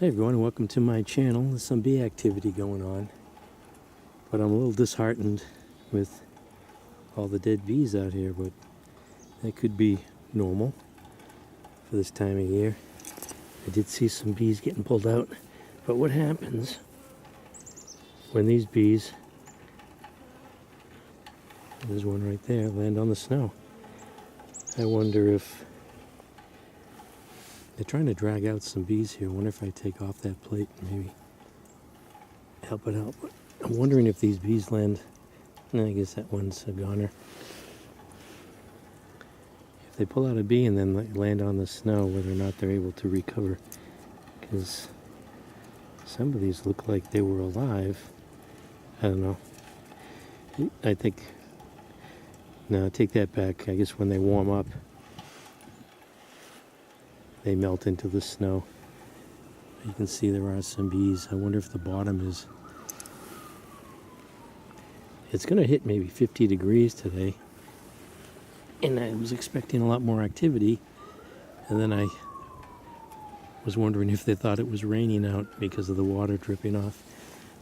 Hey everyone, welcome to my channel. There's some bee activity going on, but I'm a little disheartened with all the dead bees out here, but that could be normal for this time of year. I did see some bees getting pulled out, but what happens when these bees, there's one right there, land on the snow? I wonder if they're trying to drag out some bees here. I wonder if I take off that plate and maybe help it out. But I'm wondering if these bees land. No, I guess that one's a goner. If they pull out a bee and then land on the snow, whether or not they're able to recover. Because some of these look like they were alive. I don't know. I think, no, take that back. I guess when they warm up, they melt into the snow. You can see there are some bees. I wonder if the bottom is... It's going to hit maybe 50 degrees today. And I was expecting a lot more activity. And then I was wondering if they thought it was raining out because of the water dripping off.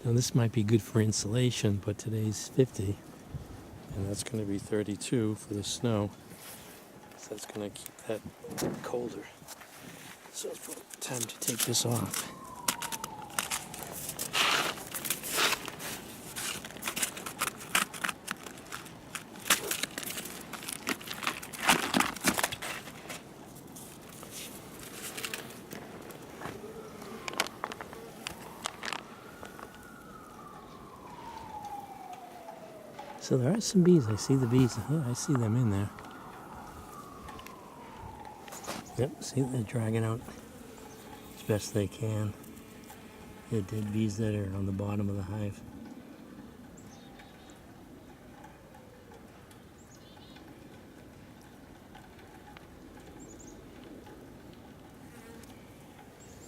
Now this might be good for insulation, but today's 50. And that's going to be 32 for the snow. So that's going to keep that colder. So it's probably time to take this off. So there are some bees. I see the bees. Yeah, I see them in there. Yep, see, they're dragging out as best they can the dead bees that are on the bottom of the hive.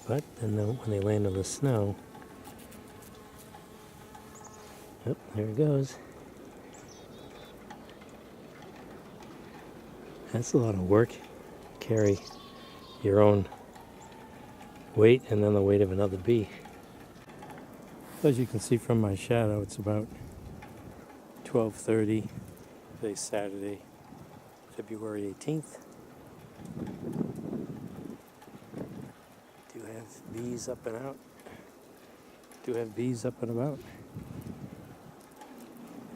But then when they land on the snow, yep, there it goes. That's a lot of work. Carry your own weight and then the weight of another bee. As you can see from my shadow, it's about 12:30. Today's Saturday, February 18th. Do have bees up and out. Do have bees up and about.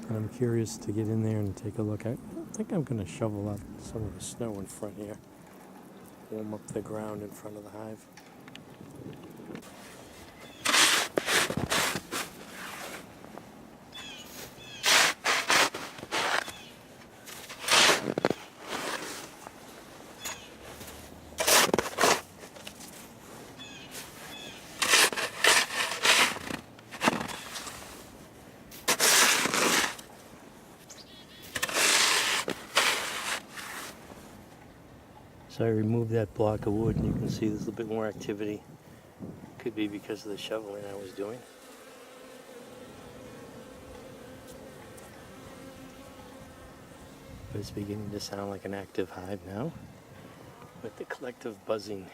And I'm curious to get in there and take a look. I think I'm going to shovel out some of the snow in front here. Warm up the ground in front of the hive. So I removed that block of wood and you can see there's a little bit more activity. Could be because of the shoveling I was doing. But it's beginning to sound like an active hive now with the collective buzzing.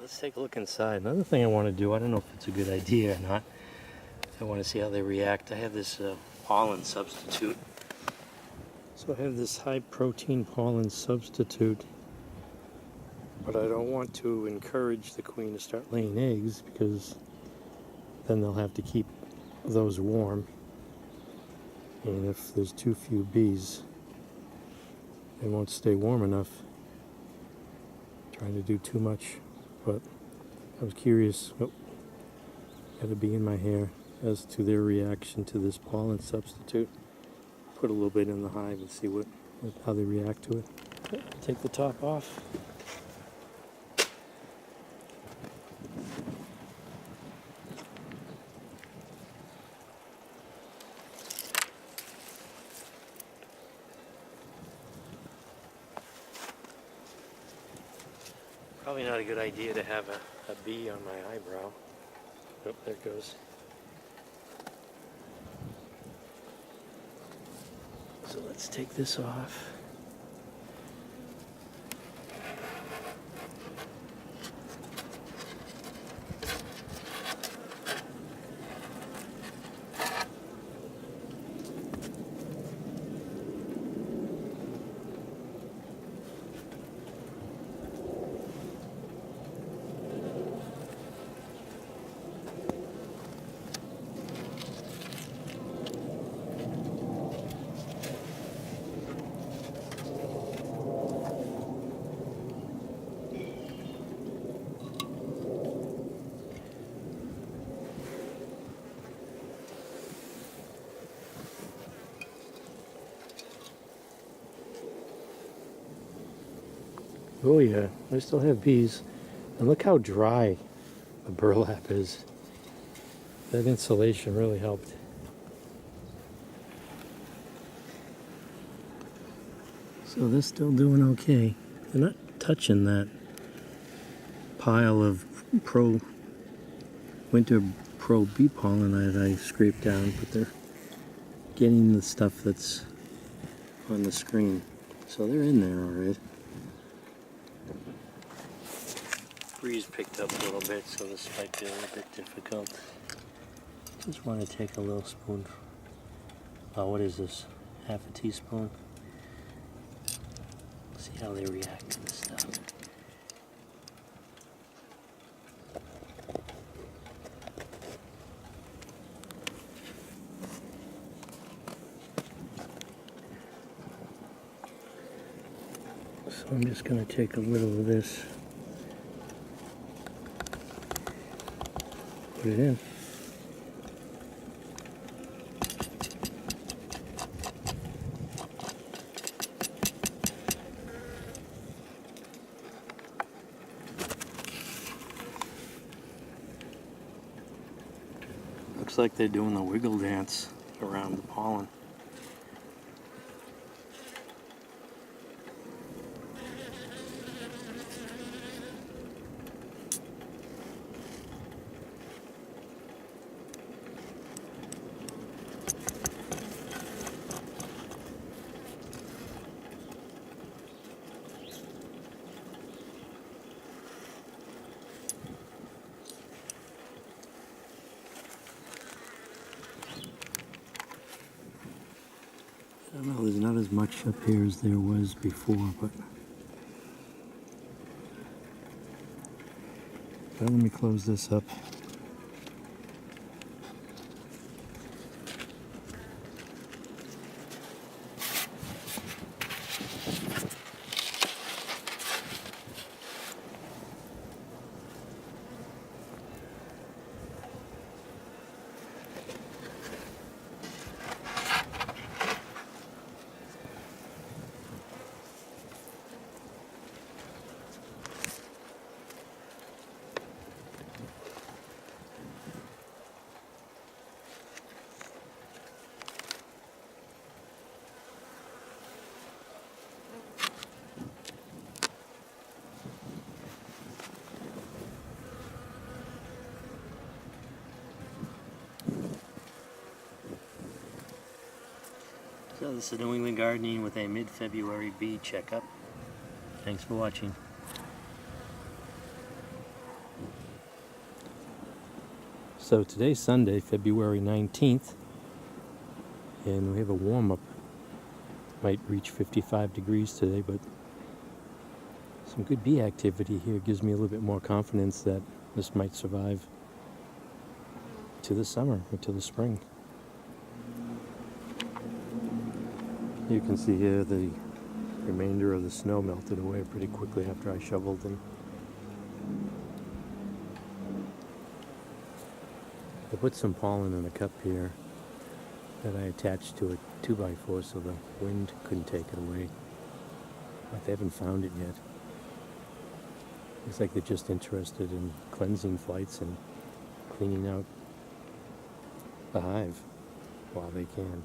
Let's take a look inside. Another thing I want to do, I don't know if it's a good idea or not. I want to see how they react. I have this pollen substitute. So I have this high protein pollen substitute, but I don't want to encourage the queen to start laying eggs because then they'll have to keep those warm. And if there's too few bees, they won't stay warm enough. Trying to do too much, but I was curious, got a bee in my hair, as to their reaction to this pollen substitute. Put a little bit in the hive and see how they react to it. Take the top off. Probably not a good idea to have a bee on my eyebrow. Oh, there it goes. So let's take this off. Oh yeah, I still have bees. And look how dry the burlap is. That insulation really helped. So they're still doing okay. They're not touching that pile of winter pro bee pollen that I scraped down, but they're getting the stuff that's on the screen. So they're in there all right. Breeze picked up a little bit, so this might be a little bit difficult. Just want to take a little spoon. Oh, what is this? Half a teaspoon. See how they react to this stuff. So I'm just going to take a little of this, put it in. Looks like they're doing the wiggle dance around the pollen. I don't know, there's not as much up here as there was before, but let me close this up. So this is New England Gardening with a mid-February bee checkup. Thanks for watching. So today's Sunday, February 19th, and we have a warm-up. Might reach 55 degrees today, but some good bee activity here gives me a little bit more confidence that this might survive to the summer or to the spring. You can see here the remainder of the snow melted away pretty quickly after I shoveled them. I put some pollen in a cup here that I attached to a 2x4 so the wind couldn't take it away. But they haven't found it yet. Looks like they're just interested in cleansing flights and cleaning out the hive while they can.